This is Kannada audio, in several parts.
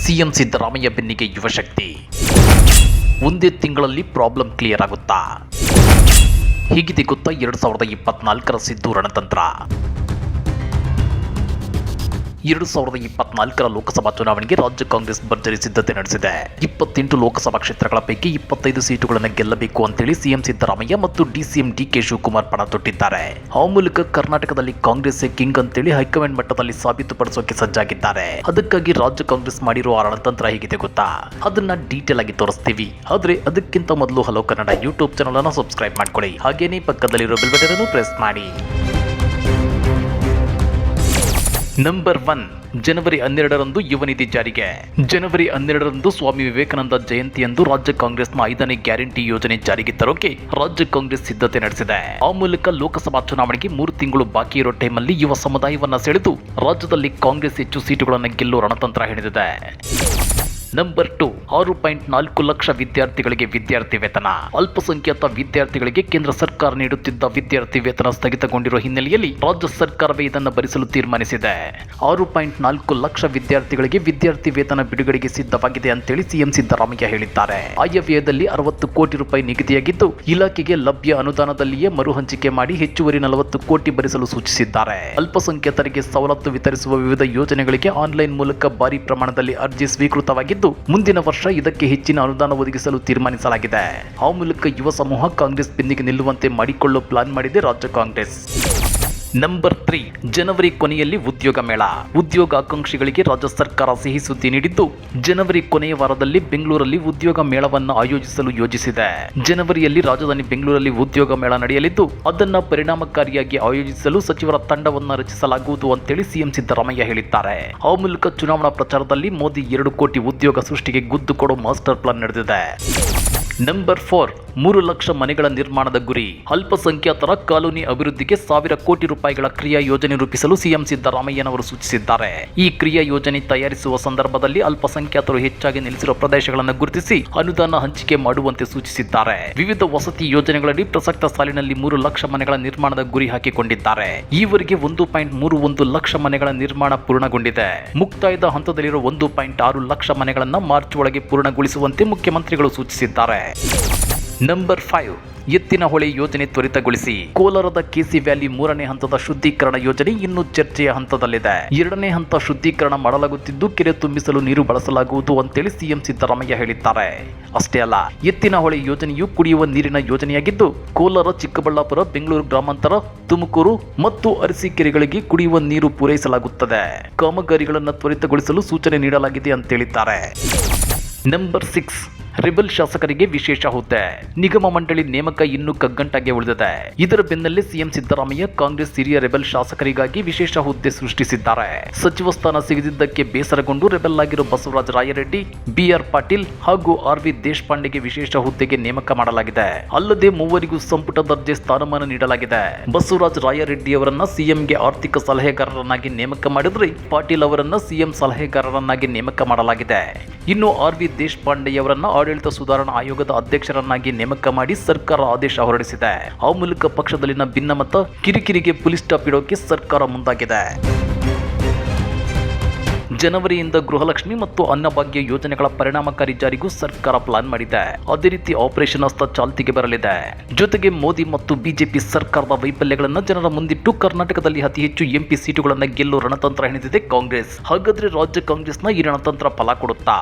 ಸಿಎಂ ಸಿದ್ದರಾಮಯ್ಯ ಬೆನ್ನಿಗೆ ಯುವಶಕ್ತಿ. ಒಂದೇ ತಿಂಗಳಲ್ಲಿ ಪ್ರಾಬ್ಲಮ್ ಕ್ಲಿಯರ್ ಆಗುತ್ತಾ? ಹೀಗಿದೆ ಗೊತ್ತಾ 2024ರ ಸಿದ್ದು ರಣತಂತ್ರ. 2024ರ ಲೋಕಸಭಾ ಚುನಾವಣೆಗೆ ರಾಜ್ಯ ಕಾಂಗ್ರೆಸ್ ಭರ್ಜರಿ ಸಿದ್ಧತೆ ನಡೆಸಿದೆ. 28 ಲೋಕಸಭಾ ಕ್ಷೇತ್ರಗಳ ಪೈಕಿ 25 ಸೀಟುಗಳನ್ನು ಗೆಲ್ಲಬೇಕು ಅಂತೇಳಿ ಸಿಎಂ ಸಿದ್ದರಾಮಯ್ಯ ಮತ್ತು ಡಿಸಿಎಂ ಡಿಕೆ ಶಿವಕುಮಾರ್ ಪಣ ತೊಟ್ಟಿದ್ದಾರೆ. ಆ ಮೂಲಕ ಕರ್ನಾಟಕದಲ್ಲಿ ಕಾಂಗ್ರೆಸ್ ಕಿಂಗ್ ಅಂತೇಳಿ ಹೈಕಮಾಂಡ್ ಮಟ್ಟದಲ್ಲಿ ಸಾಬೀತುಪಡಿಸೋಕೆ ಸಜ್ಜಾಗಿದ್ದಾರೆ. ಅದಕ್ಕಾಗಿ ರಾಜ್ಯ ಕಾಂಗ್ರೆಸ್ ಮಾಡಿರುವ ರಣತಂತ್ರ ಹೇಗಿದೆ ಗೊತ್ತಾ? ಅದನ್ನ ಡೀಟೇಲ್ ಆಗಿ ತೋರಿಸ್ತೀವಿ. ಆದ್ರೆ ಅದಕ್ಕಿಂತ ಮೊದಲು ಹಲೋ ಕನ್ನಡ ಯೂಟ್ಯೂಬ್ ಚಾನಲ್ ಅನ್ನು ಸಬ್ಸ್ಕ್ರೈಬ್ ಮಾಡ್ಕೊಳ್ಳಿ. ಹಾಗೇನೇ ಪಕ್ಕದಲ್ಲಿರೋ ಬೆಲ್ ಬಟನ್ ಅನ್ನು ಪ್ರೆಸ್ ಮಾಡಿ. ನಂಬರ್ 1, ಜನವರಿ 12ರಂದು ಯುವ ನಿಧಿ ಜಾರಿಗೆ. ಜನವರಿ 12ರಂದು ಸ್ವಾಮಿ ವಿವೇಕಾನಂದ ಜಯಂತಿಯಂದು ರಾಜ್ಯ ಕಾಂಗ್ರೆಸ್ನ 5ನೇ ಗ್ಯಾರಂಟಿ ಯೋಜನೆ ಜಾರಿಗೆ ತರೋಕೆ ರಾಜ್ಯ ಕಾಂಗ್ರೆಸ್ ಸಿದ್ಧತೆ ನಡೆಸಿದೆ. ಆ ಮೂಲಕ ಲೋಕಸಭಾ ಚುನಾವಣೆಗೆ 3 ತಿಂಗಳು ಬಾಕಿ ಇರೋ ಟೈಮಲ್ಲಿ ಯುವ ಸಮುದಾಯವನ್ನ ಸೆಳೆದು ರಾಜ್ಯದಲ್ಲಿ ಕಾಂಗ್ರೆಸ್ ಹೆಚ್ಚು ಸೀಟುಗಳನ್ನು ಗೆಲ್ಲೋ ರಣತಂತ್ರ ಹಿಡಿದಿದೆ. ನಂಬರ್ 2, 6.4 ಲಕ್ಷ ವಿದ್ಯಾರ್ಥಿಗಳಿಗೆ ವಿದ್ಯಾರ್ಥಿ ವೇತನ. ಅಲ್ಪಸಂಖ್ಯಾತ ವಿದ್ಯಾರ್ಥಿಗಳಿಗೆ ಕೇಂದ್ರ ಸರ್ಕಾರ ನೀಡುತ್ತಿದ್ದ ವಿದ್ಯಾರ್ಥಿ ವೇತನ ಸ್ಥಗಿತಗೊಂಡಿರುವ ಹಿನ್ನೆಲೆಯಲ್ಲಿ ರಾಜ್ಯ ಸರ್ಕಾರವೇ ಇದನ್ನು ಭರಿಸಲು ತೀರ್ಮಾನಿಸಿದೆ. 6.4 ಲಕ್ಷ ವಿದ್ಯಾರ್ಥಿಗಳಿಗೆ ವಿದ್ಯಾರ್ಥಿ ವೇತನ ಬಿಡುಗಡೆಗೆ ಸಿದ್ಧವಾಗಿದೆ ಅಂತೇಳಿ ಸಿಎಂ ಸಿದ್ದರಾಮಯ್ಯ ಹೇಳಿದ್ದಾರೆ. ಆಯವ್ಯಯದಲ್ಲಿ 60 ಕೋಟಿ ರೂಪಾಯಿ ನಿಗದಿಯಾಗಿದ್ದು ಇಲಾಖೆಗೆ ಲಭ್ಯ ಅನುದಾನದಲ್ಲಿಯೇ ಮರು ಹಂಚಿಕೆ ಮಾಡಿ ಹೆಚ್ಚುವರಿ 40 ಕೋಟಿ ಭರಿಸಲು ಸೂಚಿಸಿದ್ದಾರೆ. ಅಲ್ಪಸಂಖ್ಯಾತರಿಗೆ ಸವಲತ್ತು ವಿತರಿಸುವ ವಿವಿಧ ಯೋಜನೆಗಳಿಗೆ ಆನ್ಲೈನ್ ಮೂಲಕ ಭಾರಿ ಪ್ರಮಾಣದಲ್ಲಿ ಅರ್ಜಿ ಸ್ವೀಕೃತವಾಗಿದ್ದು ಮುಂದಿನ ವರ್ಷ ಇದಕ್ಕೆ ಹೆಚ್ಚಿನ ಅನುದಾನ ಒದಗಿಸಲು ತೀರ್ಮಾನಿಸಲಾಗಿದೆ. ಆ ಮೂಲಕ ಯುವ ಸಮೂಹ ಕಾಂಗ್ರೆಸ್ ಬೆನ್ನಿಗೆ ನಿಲ್ಲುವಂತೆ ಮಾಡಿಕೊಳ್ಳೋ ಪ್ಲಾನ್ ಮಾಡಿದೆ ರಾಜ್ಯ ಕಾಂಗ್ರೆಸ್. ನಂಬರ್ 3, ಜನವರಿ ಕೊನೆಯಲ್ಲಿ ಉದ್ಯೋಗ ಮೇಳ. ಉದ್ಯೋಗಾಕಾಂಕ್ಷಿಗಳಿಗೆ ರಾಜ್ಯ ಸರ್ಕಾರ ಸಿಹಿ ಸುದ್ದಿ ನೀಡಿದ್ದು ಜನವರಿ ಕೊನೆಯ ವಾರದಲ್ಲಿ ಬೆಂಗಳೂರಲ್ಲಿ ಉದ್ಯೋಗ ಮೇಳವನ್ನು ಆಯೋಜಿಸಲು ಯೋಜಿಸಿದೆ. ಜನವರಿಯಲ್ಲಿ ರಾಜಧಾನಿ ಬೆಂಗಳೂರಲ್ಲಿ ಉದ್ಯೋಗ ಮೇಳ ನಡೆಯಲಿದ್ದು ಅದನ್ನು ಪರಿಣಾಮಕಾರಿಯಾಗಿ ಆಯೋಜಿಸಲು ಸಚಿವರ ತಂಡವನ್ನು ರಚಿಸಲಾಗುವುದು ಅಂತೇಳಿ ಸಿಎಂ ಸಿದ್ದರಾಮಯ್ಯ ಹೇಳಿದ್ದಾರೆ. ಆ ಮೂಲಕ ಚುನಾವಣಾ ಪ್ರಚಾರದಲ್ಲಿ ಮೋದಿ 2 ಕೋಟಿ ಉದ್ಯೋಗ ಸೃಷ್ಟಿಗೆ ಗುದ್ದು ಕೊಡೋ ಮಾಸ್ಟರ್ ಪ್ಲಾನ್ ನಡೆದಿದೆ. ನಂಬರ್ 4, 3 ಲಕ್ಷ ಮನೆಗಳ ನಿರ್ಮಾಣದ ಗುರಿ. ಅಲ್ಪಸಂಖ್ಯಾತರ ಕಾಲೋನಿ ಅಭಿವೃದ್ಧಿಗೆ 1000 ಕೋಟಿ ರೂಪಾಯಿಗಳ ಕ್ರಿಯಾ ಯೋಜನೆ ರೂಪಿಸಲು ಸಿಎಂ ಸಿದ್ದರಾಮಯ್ಯನವರು ಸೂಚಿಸಿದ್ದಾರೆ. ಈ ಕ್ರಿಯಾ ಯೋಜನೆ ತಯಾರಿಸುವ ಸಂದರ್ಭದಲ್ಲಿ ಅಲ್ಪಸಂಖ್ಯಾತರು ಹೆಚ್ಚಾಗಿ ನೆಲೆಸಿರುವ ಪ್ರದೇಶಗಳನ್ನು ಗುರುತಿಸಿ ಅನುದಾನ ಹಂಚಿಕೆ ಮಾಡುವಂತೆ ಸೂಚಿಸಿದ್ದಾರೆ. ವಿವಿಧ ವಸತಿ ಯೋಜನೆಗಳಡಿ ಪ್ರಸಕ್ತ ಸಾಲಿನಲ್ಲಿ 3 ಲಕ್ಷ ಮನೆಗಳ ನಿರ್ಮಾಣದ ಗುರಿ ಹಾಕಿಕೊಂಡಿದ್ದಾರೆ. ಈವರೆಗೆ 1.31 ಲಕ್ಷ ಮನೆಗಳ ನಿರ್ಮಾಣ ಪೂರ್ಣಗೊಂಡಿದೆ. ಮುಕ್ತಾಯದ ಹಂತದಲ್ಲಿರುವ 1.6 ಲಕ್ಷ ಮನೆಗಳನ್ನು ಮಾರ್ಚ್ ಒಳಗೆ ಪೂರ್ಣಗೊಳಿಸುವಂತೆ ಮುಖ್ಯಮಂತ್ರಿಗಳು ಸೂಚಿಸಿದ್ದಾರೆ. ನಂಬರ್ 5, ಎತ್ತಿನಹೊಳೆ ಯೋಜನೆ ತ್ವರಿತಗೊಳಿಸಿ. ಕೋಲಾರದ ಕೆಸಿ ವ್ಯಾಲಿ 3ನೇ ಹಂತದ ಶುದ್ಧೀಕರಣ ಯೋಜನೆ ಇನ್ನೂ ಚರ್ಚೆಯ ಹಂತದಲ್ಲಿದೆ. 2ನೇ ಹಂತ ಶುದ್ಧೀಕರಣ ಮಾಡಲಾಗುತ್ತಿದ್ದು ಕೆರೆ ತುಂಬಿಸಲು ನೀರು ಬಳಸಲಾಗುವುದು ಅಂತೇಳಿ ಸಿಎಂ ಸಿದ್ದರಾಮಯ್ಯ ಹೇಳಿದ್ದಾರೆ. ಅಷ್ಟೇ ಅಲ್ಲ, ಎತ್ತಿನಹೊಳೆ ಯೋಜನೆಯು ಕುಡಿಯುವ ನೀರಿನ ಯೋಜನೆಯಾಗಿದ್ದು ಕೋಲಾರ, ಚಿಕ್ಕಬಳ್ಳಾಪುರ, ಬೆಂಗಳೂರು ಗ್ರಾಮಾಂತರ, ತುಮಕೂರು ಮತ್ತು ಅರಸೀಕೆರೆಗಳಿಗೆ ಕುಡಿಯುವ ನೀರು ಪೂರೈಸಲಾಗುತ್ತದೆ. ಕಾಮಗಾರಿಗಳನ್ನು ತ್ವರಿತಗೊಳಿಸಲು ಸೂಚನೆ ನೀಡಲಾಗಿದೆ ಅಂತೇಳಿದ್ದಾರೆ. ನಂಬರ್ 6, ರೆಬೆಲ್ ಶಾಸಕರಿಗೆ ವಿಶೇಷ ಹುದ್ದೆ. ನಿಗಮ ಮಂಡಳಿ ನೇಮಕ ಇನ್ನೂ ಕಗ್ಗಂಟಾಗೆ ಉಳಿದಿದೆ. ಇದರ ಬೆನ್ನಲ್ಲೇ ಸಿಎಂ ಸಿದ್ದರಾಮಯ್ಯ ಕಾಂಗ್ರೆಸ್ ಹಿರಿಯ ರೆಬೆಲ್ ಶಾಸಕರಿಗಾಗಿ ವಿಶೇಷ ಹುದ್ದೆ ಸೃಷ್ಟಿಸಿದ್ದಾರೆ. ಸಚಿವ ಸ್ಥಾನ ಸಿಗದಿದ್ದಕ್ಕೆ ಬೇಸರಗೊಂಡು ರೆಬೆಲ್ ಆಗಿರೋ ಬಸವರಾಜ ರಾಯರೆಡ್ಡಿ, ಬಿಆರ್ ಪಾಟೀಲ್ ಹಾಗೂ ಆರ್.ವಿ. ದೇಶಪಾಂಡೆಗೆ ವಿಶೇಷ ಹುದ್ದೆಗೆ ನೇಮಕ ಮಾಡಲಾಗಿದೆ. ಅಲ್ಲದೆ 3 ಸಂಪುಟ ದರ್ಜೆ ಸ್ಥಾನಮಾನ ನೀಡಲಾಗಿದೆ. ಬಸವರಾಜ ರಾಯರೆಡ್ಡಿ ಅವರನ್ನ ಸಿಎಂಗೆ ಆರ್ಥಿಕ ಸಲಹೆಗಾರರನ್ನಾಗಿ ನೇಮಕ ಮಾಡಿದ್ರೆ ಪಾಟೀಲ್ ಅವರನ್ನ ಸಿಎಂ ಸಲಹೆಗಾರರನ್ನಾಗಿ ನೇಮಕ ಮಾಡಲಾಗಿದೆ. ಇನ್ನು ಆರ್.ವಿ. ದೇಶಪಾಂಡೆಯವರನ್ನ ಆಡಳಿತ ಸುಧಾರಣಾ ಆಯೋಗದ ಅಧ್ಯಕ್ಷರನ್ನಾಗಿ ನೇಮಕ ಮಾಡಿ ಸರ್ಕಾರ ಆದೇಶ ಹೊರಡಿಸಿದೆ. ಆ ಮೂಲಕ ಪಕ್ಷದಲ್ಲಿನ ಭಿನ್ನಮತ ಕಿರಿಕಿರಿಗೆ ಪುಲಿ ಸ್ಟಾಪ್ ಇಡೋಕೆ ಸರ್ಕಾರ ಮುಂದಾಗಿದೆ. ಜನವರಿಯಿಂದ ಗೃಹಲಕ್ಷ್ಮಿ ಮತ್ತು ಅನ್ನಭಾಗ್ಯ ಯೋಜನೆಗಳ ಪರಿಣಾಮಕಾರಿ ಜಾರಿಗೂ ಸರ್ಕಾರ ಪ್ಲಾನ್ ಮಾಡಿದೆ. ಅದೇ ರೀತಿ ಆಪರೇಷನ್ ಹಸ್ತ ಚಾಲ್ತಿಗೆ ಬರಲಿದೆ. ಜೊತೆಗೆ ಮೋದಿ ಮತ್ತು ಬಿಜೆಪಿ ಸರ್ಕಾರದ ವೈಫಲ್ಯಗಳನ್ನು ಜನರ ಮುಂದಿಟ್ಟು ಕರ್ನಾಟಕದಲ್ಲಿ ಅತಿ ಹೆಚ್ಚು ಎಂಪಿ ಸೀಟುಗಳನ್ನು ಗೆಲ್ಲೋ ರಣತಂತ್ರ ಹೆಣೆದಿದೆ ಕಾಂಗ್ರೆಸ್. ಹಾಗಾದ್ರೆ ರಾಜ್ಯ ಕಾಂಗ್ರೆಸ್ನ ಈ ರಣತಂತ್ರ ಫಲ ಕೊಡುತ್ತಾ?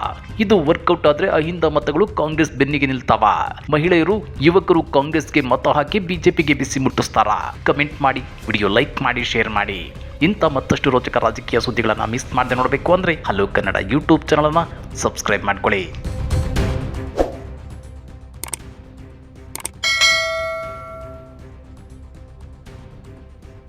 ಇದು ವರ್ಕೌಟ್ ಆದ್ರೆ ಅಹಿಂದ ಮತಗಳು ಕಾಂಗ್ರೆಸ್ ಬೆನ್ನಿಗೆ ನಿಲ್ತಾವ? ಮಹಿಳೆಯರು, ಯುವಕರು ಕಾಂಗ್ರೆಸ್ಗೆ ಮತ ಹಾಕಿ ಬಿಜೆಪಿಗೆ ಬಿಸಿ ಮುಟ್ಟಿಸ್ತಾರ? ಕಮೆಂಟ್ ಮಾಡಿ, ವಿಡಿಯೋ ಲೈಕ್ ಮಾಡಿ, ಶೇರ್ ಮಾಡಿ. ಇಂಥ ಮತ್ತಷ್ಟು ರೋಚಕ ರಾಜಕೀಯ ಸುದ್ದಿಗಳನ್ನು ಮಿಸ್ ಮಾಡದೆ ನೋಡಬೇಕು ಅಂದರೆ ಹಲೋ ಕನ್ನಡ ಯೂಟ್ಯೂಬ್ ಚಾನಲನ್ನು ಸಬ್ಸ್ಕ್ರೈಬ್ ಮಾಡ್ಕೊಳ್ಳಿ.